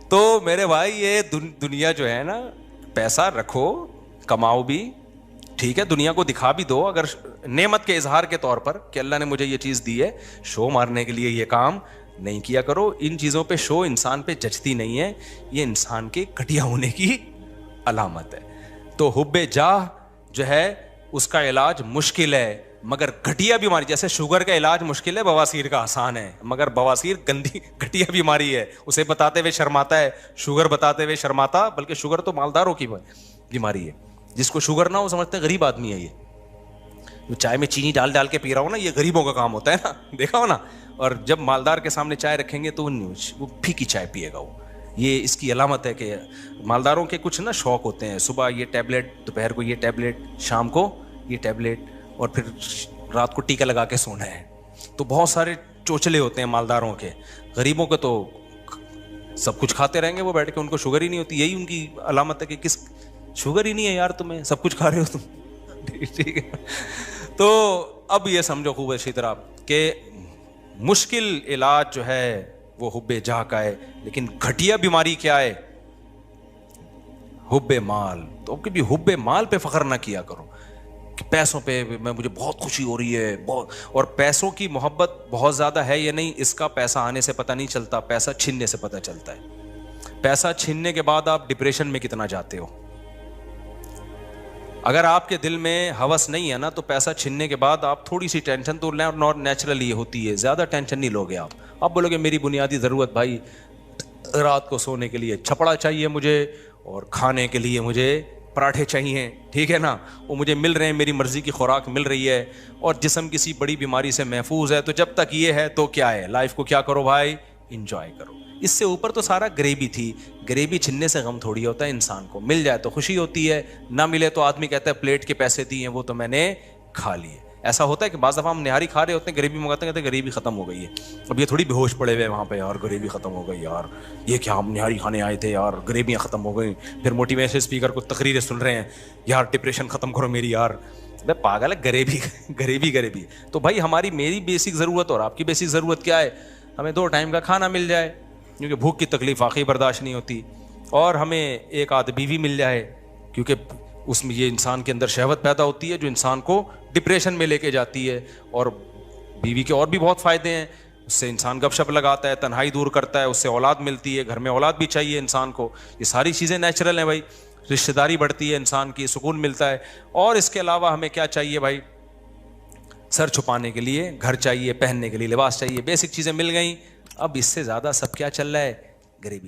تو میرے بھائی یہ دنیا جو ہے نا، پیسہ رکھو، کماؤ بھی، ٹھیک ہے، دنیا کو دکھا بھی دو اگر نعمت کے اظہار کے طور پر کہ اللہ نے مجھے یہ چیز دی ہے، شو مارنے کے لیے یہ کام نہیں کیا کرو. ان چیزوں پہ شو انسان پہ جچتی نہیں ہے، یہ انسان کے گھٹیا ہونے کی علامت ہے. تو حب جاہ جو ہے اس کا علاج مشکل ہے، مگر گھٹیا بیماری، جیسے شوگر کا علاج مشکل ہے، بواسیر کا آسان ہے. مگر بواسیر گندی گھٹیا بیماری ہے، اسے بتاتے ہوئے شرماتا ہے، شوگر بتاتے ہوئے شرماتا. بلکہ شوگر تو مالداروں کی بیماری ہے، جس کو شوگر نہ ہو سمجھتے ہیں غریب آدمی ہے. یہ جو چائے میں چینی ڈال ڈال کے پی رہا ہو نا، یہ غریبوں کا کام ہوتا ہے نا، دیکھا ہو نا. اور جب مالدار کے سامنے چائے رکھیں گے تو وہ پھیکی چائے پیے گا. وہ یہ اس کی علامت ہے کہ مالداروں کے کچھ نا شوق ہوتے ہیں، صبح یہ ٹیبلٹ، دوپہر کو یہ ٹیبلٹ، شام کو یہ ٹیبلٹ، اور پھر رات کو ٹیکا لگا کے سونا ہے. تو بہت سارے چوچلے ہوتے ہیں مالداروں کے. غریبوں کے تو سب کچھ کھاتے رہیں گے وہ بیٹھ کے، ان کو شوگر ہی نہیں ہوتی. یہی ان کی علامت ہے کہ کس شوگر ہی نہیں ہے یار تمہیں، سب کچھ کھا رہے ہو تم. ٹھیک ہے. تو اب یہ سمجھو خوب اچھی طرح کہ مشکل علاج جو ہے وہ حب جاہ کا ہے. لیکن گھٹیا بیماری کیا ہے؟ حب مال. تو کبھی حب مال پہ فخر نہ کیا کرو کہ پیسوں پہ مجھے بہت خوشی ہو رہی ہے بہت. اور پیسوں کی محبت بہت زیادہ ہے یا نہیں، اس کا پیسہ آنے سے پتہ نہیں چلتا، پیسہ چھننے سے پتہ چلتا ہے. پیسہ چھننے کے بعد آپ ڈپریشن میں کتنا جاتے ہو. اگر آپ کے دل میں ہوس نہیں ہے نا، تو پیسہ چھننے کے بعد آپ تھوڑی سی ٹینشن تو نیچرلی ہوتی ہے، زیادہ ٹینشن نہیں لوگے آپ. آپ بولو گے میری بنیادی ضرورت بھائی رات کو سونے کے لیے چھپڑا چاہیے مجھے، اور کھانے کے لیے مجھے پراٹھے چاہیے، ٹھیک ہے نا، وہ مجھے مل رہے ہیں، میری مرضی کی خوراک مل رہی ہے، اور جسم کسی بڑی بیماری سے محفوظ ہے. تو جب تک یہ ہے تو کیا ہے، لائف کو کیا کرو بھائی، انجوائے کرو. اس سے اوپر تو سارا غریبی تھی. غریبی چھننے سے غم تھوڑی ہوتا ہے انسان کو. مل جائے تو خوشی ہوتی ہے، نہ ملے تو آدمی کہتا ہے پلیٹ کے پیسے دیے وہ تو میں نے کھا لیے. ایسا ہوتا ہے کہ بعض دفعہ ہم نہاری کھا رہے ہوتے ہیں، غریبی منگاتے ہیں، کہتے ہیں غریبی ختم ہو گئی ہے. اب یہ تھوڑی بے ہوش پڑے ہوئے وہاں پہ، یار غریبی ختم ہو گئی یار، یہ کیا ہم نہاری کھانے آئے تھے یار، غریبیاں ختم ہو گئی. پھر موٹیویشن اسپیکر کو تقریریں سن رہے ہیں، یار ڈپریشن ختم کرو میری یار. بے پاگل ہے، غریبی. تو بھائی ہماری میری بیسک ضرورت اور آپ کی بیسک ضرورت کیا ہے؟ ہمیں 2 ٹائم کا کھانا مل جائے، کیونکہ بھوک کی تکلیف واقعی برداشت نہیں ہوتی، اور ہمیں ایک آدھ بیوی مل جائے، کیونکہ اس میں یہ انسان کے اندر شہوت پیدا ہوتی ہے جو انسان کو ڈپریشن میں لے کے جاتی ہے. اور بیوی کے اور بھی بہت فائدے ہیں، اس سے انسان گپ شپ لگاتا ہے، تنہائی دور کرتا ہے، اس سے اولاد ملتی ہے، گھر میں اولاد بھی چاہیے انسان کو. یہ ساری چیزیں نیچرل ہیں بھائی. رشتہ داری بڑھتی ہے انسان کی، سکون ملتا ہے. اور اس کے علاوہ ہمیں کیا چاہیے بھائی؟ سر چھپانے کے لیے گھر چاہیے، پہننے کے لیے لباس چاہیے، بیسک چیزیں مل گئیں. اب اس سے زیادہ سب کیا چل رہا ہے؟ غریبی.